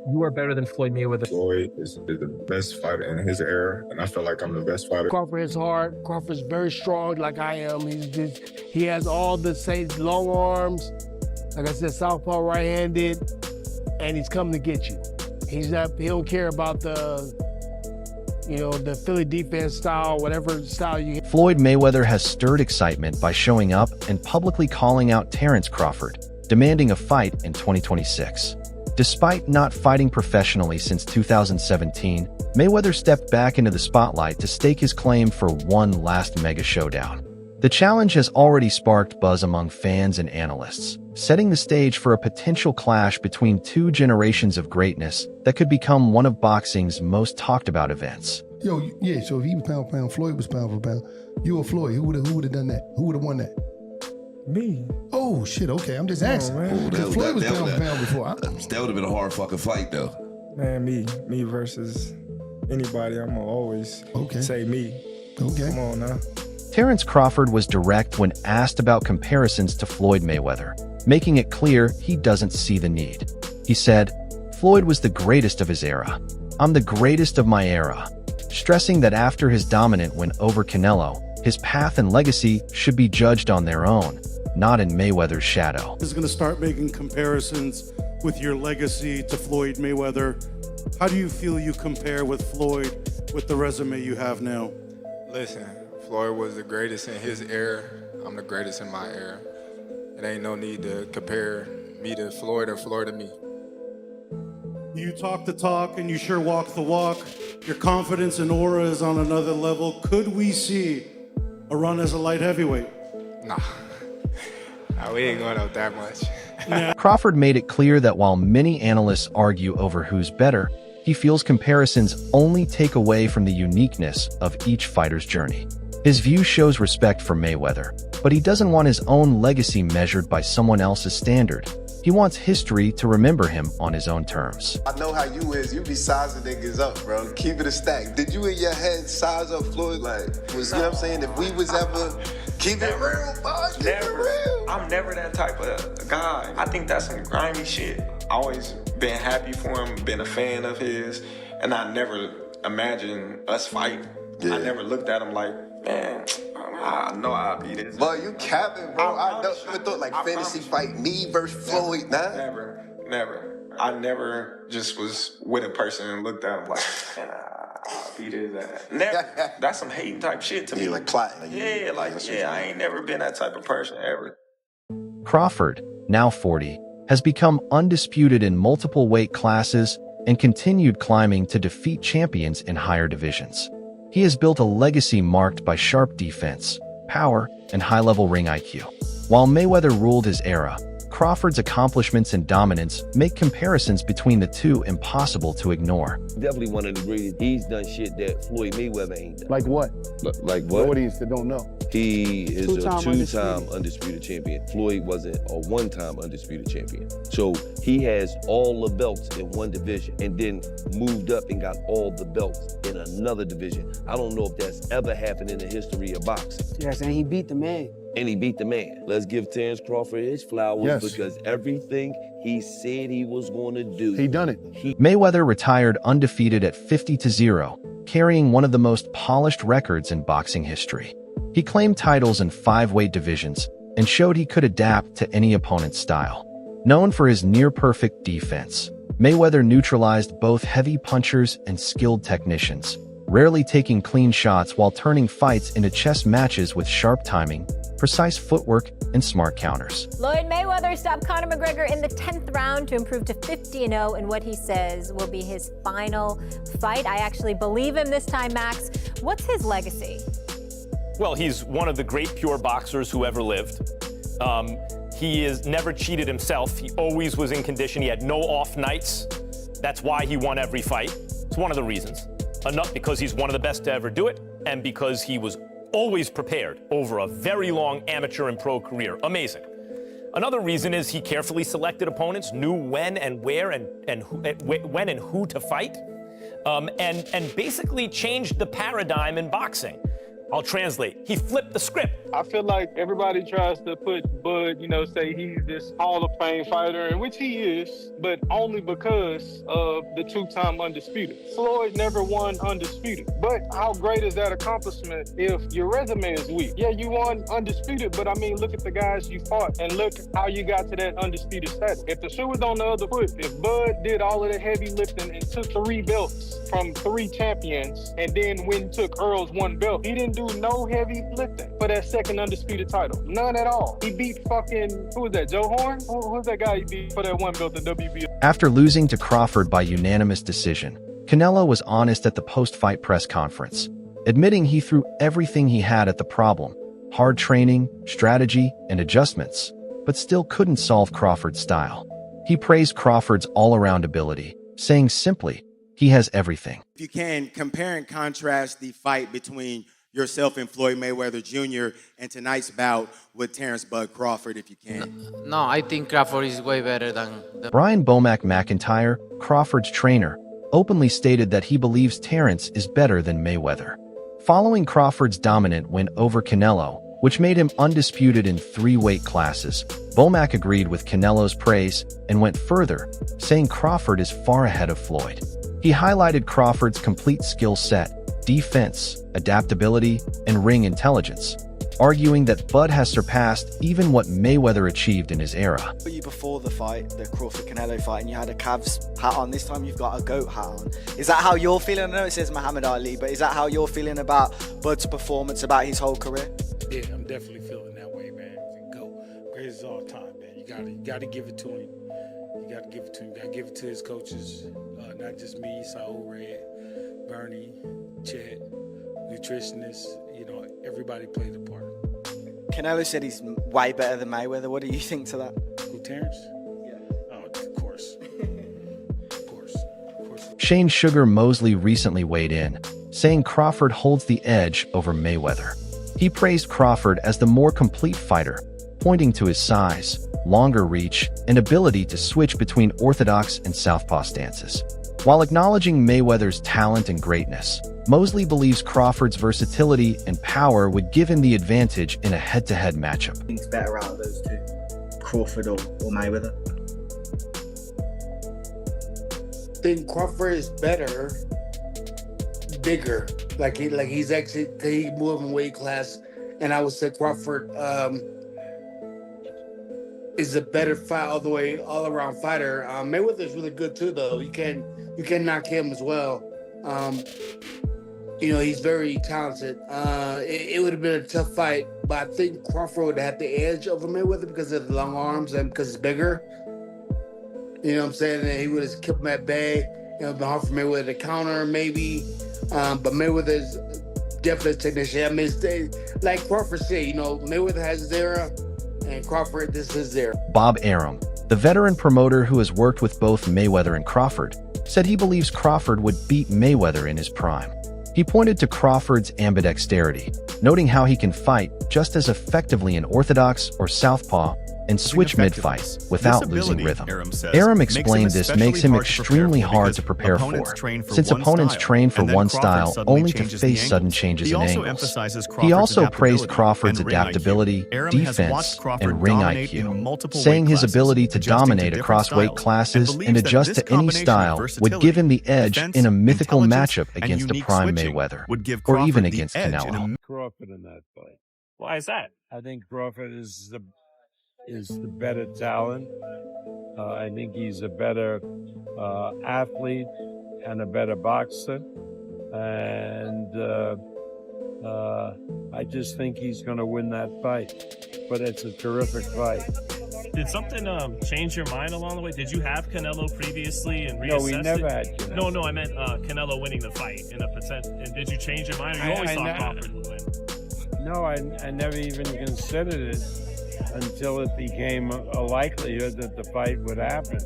You are better than Floyd Mayweather. Floyd is the best fighter in his era, and I feel like I'm the best fighter. Crawford is hard. Crawford's very strong like I am. He has all the same long arms. Like I said, southpaw right-handed, and he's coming to get you. He don't care about the Philly defense style, whatever style you get. Floyd Mayweather has stirred excitement by showing up and publicly calling out Terence Crawford, demanding a fight in 2026. Despite not fighting professionally since 2017, Mayweather stepped back into the spotlight to stake his claim for one last mega showdown. The challenge has already sparked buzz among fans and analysts, setting the stage for a potential clash between two generations of greatness that could become one of boxing's most talked about events. So if he was pound for pound, Floyd was pound for pound. You or Floyd, who would have done that? Who would have won that? Me. Oh, shit, okay, I'm just asking. Floyd was pound for pound before. That would have been a hard fucking fight, though. Man, me versus anybody, I'm gonna always say me. Okay. Come on now. Terence Crawford was direct when asked about comparisons to Floyd Mayweather, making it clear he doesn't see the need. He said, "Floyd was the greatest of his era. I'm the greatest of my era," stressing that after his dominant win over Canelo, his path and legacy should be judged on their own, not in Mayweather's shadow. Is going to start making comparisons with your legacy to Floyd Mayweather. How do you feel you compare with Floyd with the resume you have now? Listen, Floyd was the greatest in his era. I'm the greatest in my era. It ain't no need to compare me to Floyd or Floyd to me. You talk the talk and you sure walk the walk. Your confidence and aura is on another level. Could we see a run as a light heavyweight? Nah, we ain't going up that much. Crawford made it clear that while many analysts argue over who's better, he feels comparisons only take away from the uniqueness of each fighter's journey. His view shows respect for Mayweather, but he doesn't want his own legacy measured by someone else's standard. He wants history to remember him on his own terms. I know how you is. You be sizing niggas up, bro. Keep it a stack. Did you in your head size up Floyd? Like, you know what I'm saying? If we was ever, keep it real, boss. Keep it real. I'm never that type of guy. I think that's some grimy shit. Always been happy for him, been a fan of his, and I never imagined us fighting. Yeah. I never looked at him like, man, I know I'll be this. But you capping, bro. I never thought like fantasy fight me versus Floyd, nah. Never. I never just was with a person and looked at him like, man, I'll beat his ass. Never. That's some hating type shit to me. Like plotting. I ain't never been that type of person ever. Crawford, now 40, has become undisputed in multiple weight classes and continued climbing to defeat champions in higher divisions. He has built a legacy marked by sharp defense, power, and high-level ring IQ. While Mayweather ruled his era, Crawford's accomplishments and dominance make comparisons between the two impossible to ignore. Definitely one of the greatest. He's done shit that Floyd Mayweather ain't done. Like what? Like what? The audience that don't know. He is a two-time undisputed champion. Floyd wasn't a one-time undisputed champion. So he has all the belts in one division and then moved up and got all the belts in another division. I don't know if that's ever happened in the history of boxing. Yes, and he beat the man. And he beat the man. Let's give Terence Crawford his flowers because everything he said he was going to do, he done it. Mayweather retired undefeated at 50-0, carrying one of the most polished records in boxing history. He claimed titles in 5 weight divisions and showed he could adapt to any opponent's style. Known for his near-perfect defense, Mayweather neutralized both heavy punchers and skilled technicians, rarely taking clean shots while turning fights into chess matches with sharp timing, precise footwork, and smart counters. Floyd Mayweather stopped Conor McGregor in the 10th round to improve to 50-0 in what he says will be his final fight. I actually believe him this time, Max. What's his legacy? Well, he's one of the great pure boxers who ever lived. He has never cheated himself. He always was in condition. He had no off nights. That's why he won every fight. It's one of the reasons. Enough because he's one of the best to ever do it, and because he was always prepared over a very long amateur and pro career. Amazing. Another reason is he carefully selected opponents, knew when and where and when and who to fight, and basically changed the paradigm in boxing. I'll translate. He flipped the script. I feel like everybody tries to put Bud, say he's this Hall of Fame fighter, and which he is, but only because of the two-time undisputed. Floyd never won undisputed. But how great is that accomplishment if your resume is weak? Yeah, you won undisputed, but look at the guys you fought and look how you got to that undisputed status. If the shoe was on the other foot, if Bud did all of the heavy lifting and took 3 belts from 3 champions, and then when took Earl's 1 belt, he didn't do no heavy lifting for that second undisputed title. None at all. He beat who was that, Joe Horn? Who's that guy he beat for that 1 belt in WBO? After losing to Crawford by unanimous decision, Canelo was honest at the post-fight press conference, admitting he threw everything he had at the problem: hard training, strategy, and adjustments, but still couldn't solve Crawford's style. He praised Crawford's all-around ability, saying simply, he has everything. If you can, compare and contrast the fight between yourself and Floyd Mayweather Jr. and tonight's bout with Terence "Bud" Crawford, if you can. No, I think Crawford is way better than... Brian Bomac McIntyre, Crawford's trainer, openly stated that he believes Terence is better than Mayweather. Following Crawford's dominant win over Canelo, which made him undisputed in 3 weight classes, Bomac agreed with Canelo's praise and went further, saying Crawford is far ahead of Floyd. He highlighted Crawford's complete skill set, defense, adaptability, and ring intelligence, arguing that Bud has surpassed even what Mayweather achieved in his era. You before the fight, the Crawford-Canelo fight, and you had a Cavs hat on. This time you've got a GOAT hat on. Is that how you're feeling? I know it says Muhammad Ali, but is that how you're feeling about Bud's performance, about his whole career? Yeah, I'm definitely feeling that way, man. GOAT, greatest of all time, man. You gotta give it to him. You gotta give it to him. You gotta give it to his coaches, not just me, Saul Red, Bernie, Chet, nutritionists. Everybody played a part. Canelo said he's way better than Mayweather. What do you think to that? Who, Terence? Yeah. Oh, of course. Of course. Shane Sugar Mosley recently weighed in, saying Crawford holds the edge over Mayweather. He praised Crawford as the more complete fighter, pointing to his size, longer reach, and ability to switch between orthodox and southpaw stances. While acknowledging Mayweather's talent and greatness, Mosley believes Crawford's versatility and power would give him the advantage in a head-to-head matchup. Who's better out of those two, Crawford or Mayweather? I think Crawford is better, bigger. He's actually he moved in weight class, and I would say Crawford is a better fight all around fighter. Mayweather is really good too, though. You can knock him as well. He's very talented. It would have been a tough fight, but I think Crawford would have had the edge over Mayweather because of the long arms and because it's bigger. You know what I'm saying? And he would have kept him at bay. It would have been hard for Mayweather to counter, maybe. But Mayweather's definitely a technician. Like Crawford said, Mayweather has his era, and Crawford, this is his era. Bob Arum, the veteran promoter who has worked with both Mayweather and Crawford, said he believes Crawford would beat Mayweather in his prime. He pointed to Crawford's ambidexterity, noting how he can fight just as effectively in orthodox or southpaw and switch mid-fight without losing rhythm. Arum explained this makes him extremely hard to prepare for, since opponents train for one style only to face sudden changes in angles. He also praised Crawford's adaptability, defense, and ring IQ, saying his ability to dominate across weight classes and adjust to any style would give him the edge in a mythical matchup against a prime Mayweather, or even against Canelo. Crawford in that fight. Why is that? I think Crawford is the better talent. I think he's a better athlete and a better boxer. And I just think he's going to win that fight. But it's a terrific fight. Did something change your mind along the way? Did you have Canelo previously and reassessed No, we never had Canelo. No, I meant Canelo winning the fight in a percent. And did you change your mind, or you always thought Crawford would win? No, I never even considered it until it became a likelihood that the fight would happen.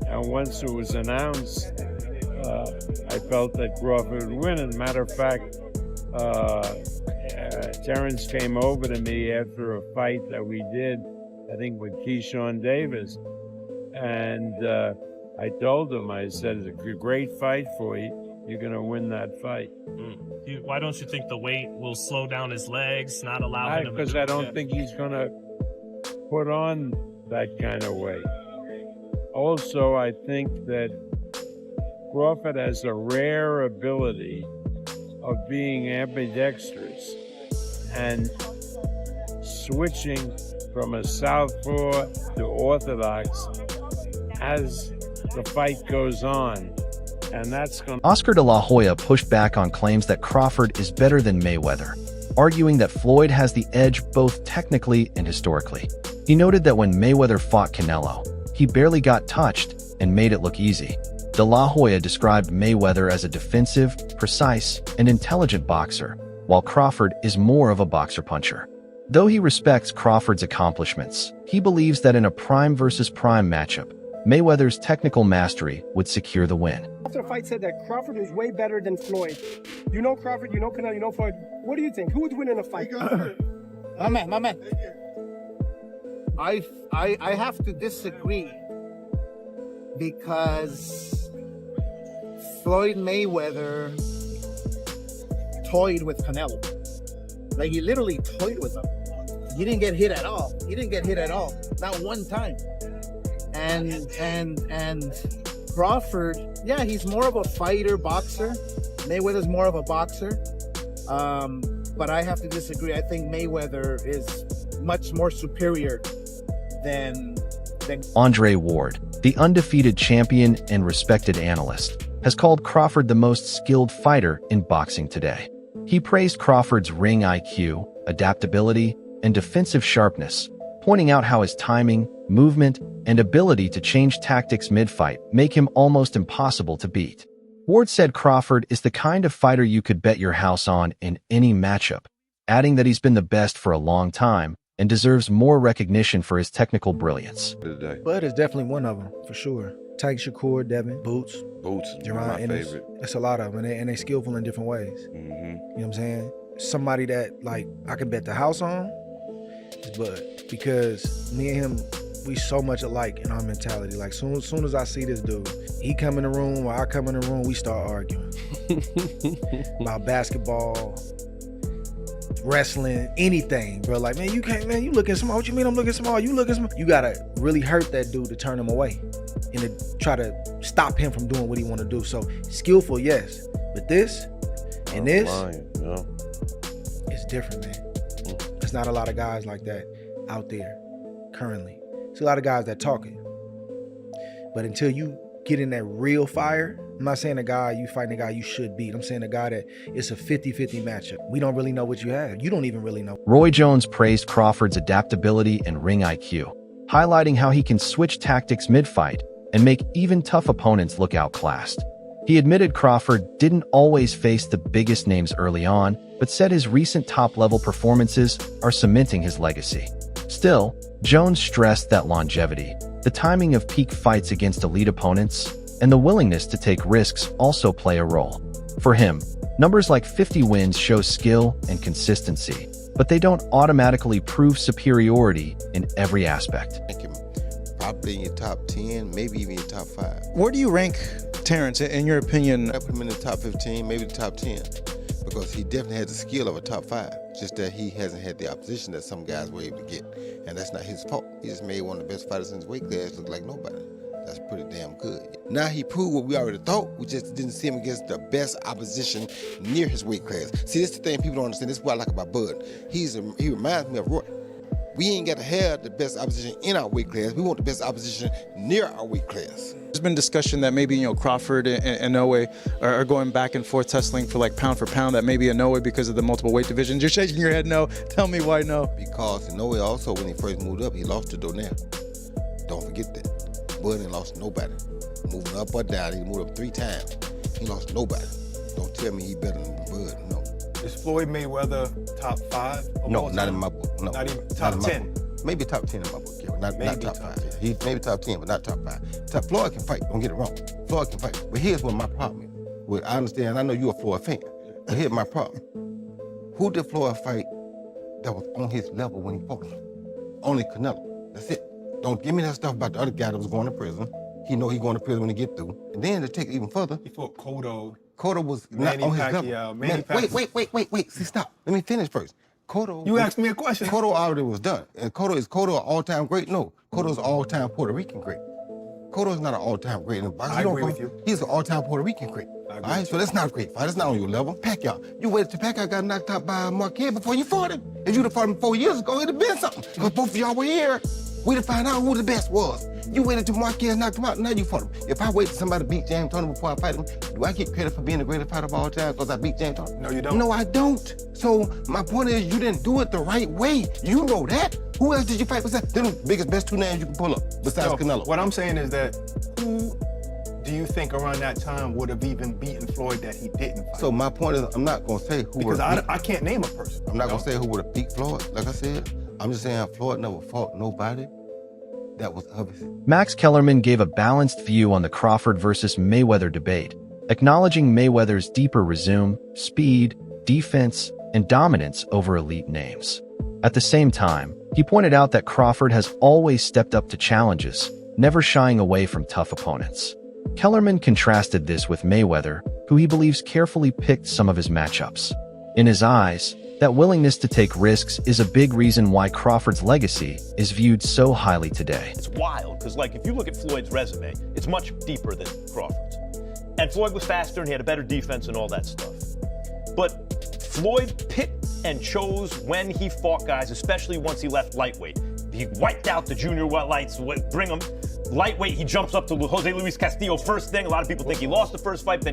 And once it was announced, I felt that Crawford would win. As a matter of fact, Terence came over to me after a fight that we did, I think with Keyshawn Davis. And I told him, I said, it's a great fight for you. you're going to win that fight. Why don't you think the weight will slow down his legs, not allow him to Because I don't think he's going to put on that kind of weight. Also, I think that Crawford has a rare ability of being ambidextrous and switching from a southpaw to orthodox as the fight goes on. And that's going. Oscar de la Hoya pushed back on claims that Crawford is better than Mayweather, arguing that Floyd has the edge both technically and historically. He noted that when Mayweather fought Canelo, he barely got touched and made it look easy. De la Hoya described Mayweather as a defensive, precise, and intelligent boxer, while Crawford is more of a boxer-puncher. Though he respects Crawford's accomplishments, he believes that in a prime versus prime matchup, Mayweather's technical mastery would secure the win. After the fight said that Crawford was way better than Floyd. You know Crawford, you know Canelo, you know Floyd. What do you think? Who would win in a fight? My man. I have to disagree because Floyd Mayweather toyed with Canelo. Like, he literally toyed with him. He didn't get hit at all. Not one time. And Crawford, yeah, he's more of a fighter, boxer. Mayweather's more of a boxer. But I have to disagree. I think Mayweather is much more superior than Andre Ward, the undefeated champion and respected analyst, has called Crawford the most skilled fighter in boxing today. He praised Crawford's ring IQ, adaptability, and defensive sharpness, pointing out how his timing, movement, and ability to change tactics mid-fight make him almost impossible to beat. Ward said Crawford is the kind of fighter you could bet your house on in any matchup, adding that he's been the best for a long time and deserves more recognition for his technical brilliance. Bud is definitely one of them, for sure. Tyke Shakur, Devin, Boots, my favorite. That's a lot of them, and they skillful in different ways. You know what I'm saying? Somebody that, like, I can bet the house on is Bud, because me and him, we so much alike in our mentality. Like, soon as I see this dude, he come in the room or I come in the room, we start arguing about basketball, wrestling, anything, bro. Like, man, you can't, man, you looking small. What you mean I'm looking small? You looking small. You gotta really hurt that dude to turn him away and to try to stop him from doing what he want to do. So, skillful, yes. But this and this, it's different, man. There's not a lot of guys like that out there currently. There's a lot of guys that talking. But until you get in that real fire, I'm not saying a guy, you fighting a guy you should beat. I'm saying a guy that it's a 50-50 matchup. We don't really know what you have. You don't even really know. Roy Jones praised Crawford's adaptability and ring IQ, highlighting how he can switch tactics mid-fight and make even tough opponents look outclassed. He admitted Crawford didn't always face the biggest names early on, but said his recent top-level performances are cementing his legacy. Still, Jones stressed that longevity, the timing of peak fights against elite opponents, and the willingness to take risks also play a role. For him, numbers like 50 wins show skill and consistency, but they don't automatically prove superiority in every aspect. Probably in your top 10, maybe even your top 5. Where do you rank Terence, in your opinion? I put him in the top 15, maybe the top 10, because he definitely has the skill of a top 5. Just that he hasn't had the opposition that some guys were able to get, and that's not his fault. He just made one of the best fighters in his weight class look like nobody. That's pretty damn good. Now he proved what we already thought. We just didn't see him against the best opposition near his weight class. See, this is the thing people don't understand. This is what I like about Bud. He reminds me of Roy. We ain't got to have the best opposition in our weight class. We want the best opposition near our weight class. There's been discussion that maybe, Crawford and Inoue are going back and forth tussling for like pound for pound, that maybe Inoue, because of the multiple weight divisions. You're shaking your head no. Tell me why no. Because Inoue also, when he first moved up, he lost to Donaire. Don't forget that. Bud ain't lost to nobody. Moving up or down, he moved up 3 times. He lost to nobody. Don't tell me he better than Bud, no. Is Floyd Mayweather top 5? No, not in my book. No, not even top 10. Maybe top 10 in my book, yeah, not top 5. He's maybe top 10, but not top 5. Floyd can fight, don't get it wrong. Floyd can fight. But here's what my problem is. Well, I understand, I know you're a Floyd fan, but here's my problem. Who did Floyd fight that was on his level when he fought him? Only Canelo. That's it. Don't give me that stuff about the other guy that was going to prison. He know he going to prison when he get through. And then to take it even further. He fought Cotto. Cotto was Manny not on his Pacquiao, level. Wait. See, stop. Let me finish first. Cotto. You asked me a question. Cotto already was done. And Cotto an all-time great? No. Cotto's an all-time Puerto Rican great. Cotto's not an all-time great in boxing. I agree with you. He's an all-time Puerto Rican great. All right, so that's not a great fight. That's not on your level. Pacquiao, you waited till Pacquiao got knocked out by Marquez before you fought him. If you'd have fought him 4 years ago, it'd have been something. Because both of y'all were here. We'd have found out who the best was. You waited till Marquez knocked him out, now you fought him. If I wait till somebody beat James Toney before I fight him, do I get credit for being the greatest fighter of all time because I beat James Toney? No, you don't. No, I don't. So my point is, you didn't do it the right way. You know that. Who else did you fight besides? They're the best two names you can pull up besides Canelo. What I'm saying is that who do you think around that time would have even beaten Floyd that he didn't fight? So my point is, I'm not gonna say who because I can't name a person. I'm not gonna say who would have beat Floyd. Like I said, I'm just saying Floyd never fought nobody. That was obvious. Max Kellerman gave a balanced view on the Crawford versus Mayweather debate, acknowledging Mayweather's deeper resume, speed, defense, and dominance over elite names. At the same time, he pointed out that Crawford has always stepped up to challenges, never shying away from tough opponents. Kellerman contrasted this with Mayweather, who he believes carefully picked some of his matchups. In his eyes, that willingness to take risks is a big reason why Crawford's legacy is viewed so highly today. It's wild, because if you look at Floyd's resume, it's much deeper than Crawford's. And Floyd was faster and he had a better defense and all that stuff. But Floyd picked and chose when he fought guys, especially once he left lightweight. He wiped out the junior lights, bring him. Lightweight, he jumps up to Jose Luis Castillo first thing. A lot of people think he lost the first fight, I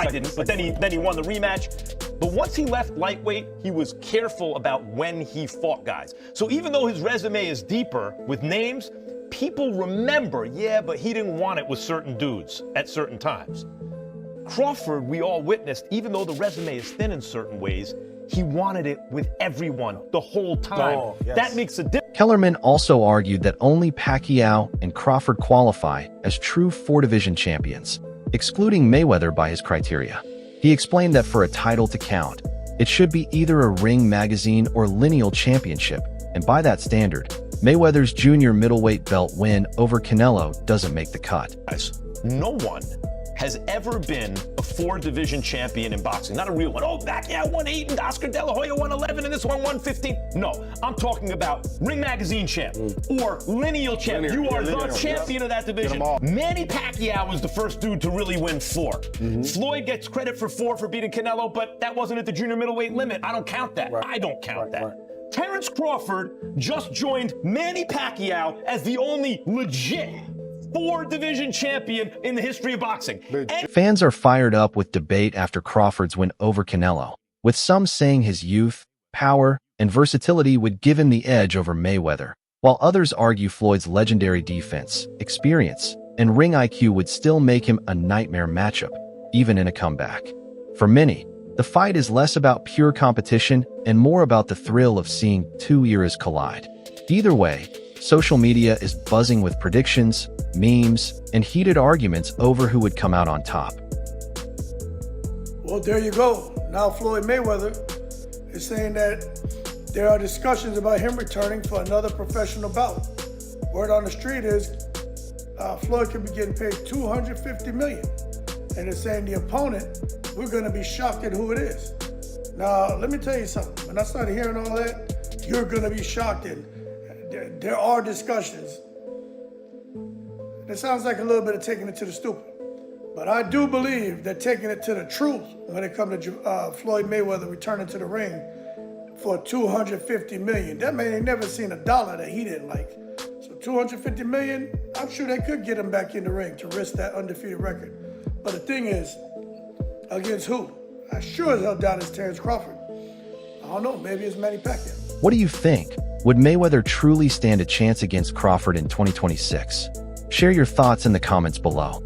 didn't, but then he won the rematch. But once he left lightweight, he was careful about when he fought guys. So even though his resume is deeper with names, people remember, yeah, but he didn't want it with certain dudes at certain times. Crawford, we all witnessed, even though the resume is thin in certain ways, he wanted it with everyone the whole time. Oh, yes. That makes a difference. Kellerman also argued that only Pacquiao and Crawford qualify as true four-division champions, excluding Mayweather by his criteria. He explained that for a title to count, it should be either a Ring Magazine or lineal championship, and by that standard, Mayweather's junior middleweight belt win over Canelo doesn't make the cut. No one has ever been a four-division champion in boxing. Not a real one. Oh, Pacquiao won 8 and Oscar De La Hoya won 11 and this one won 15. No, I'm talking about Ring Magazine champ or lineal champ. You are the champion of that division. Manny Pacquiao was the first dude to really win 4. Floyd gets credit for 4 for beating Canelo, but that wasn't at the junior middleweight limit. I don't count that. I don't count that. Terence Crawford just joined Manny Pacquiao as the only legit four-division champion in the history of boxing. Fans are fired up with debate after Crawford's win over Canelo, with some saying his youth, power, and versatility would give him the edge over Mayweather, while others argue Floyd's legendary defense, experience, and ring IQ would still make him a nightmare matchup, even in a comeback. For many, the fight is less about pure competition and more about the thrill of seeing two eras collide. Either way, social media is buzzing with predictions, memes, and heated arguments over who would come out on top. Well, there you go. Now Floyd Mayweather is saying that there are discussions about him returning for another professional bout. Word on the street is Floyd could be getting paid $250 million. And it's saying the opponent, we're gonna be shocked at who it is. Now, let me tell you something. When I started hearing all that, you're gonna be shocked. And there are discussions. It sounds like a little bit of taking it to the stupid. But I do believe that taking it to the truth when it comes to Floyd Mayweather returning to the ring for $250 million. That man ain't never seen a dollar that he didn't like. So $250 million, I'm sure they could get him back in the ring to risk that undefeated record. But the thing is, against who? I sure as hell doubt it's Terence Crawford. I don't know, maybe it's Manny Pacquiao. What do you think? Would Mayweather truly stand a chance against Crawford in 2026? Share your thoughts in the comments below.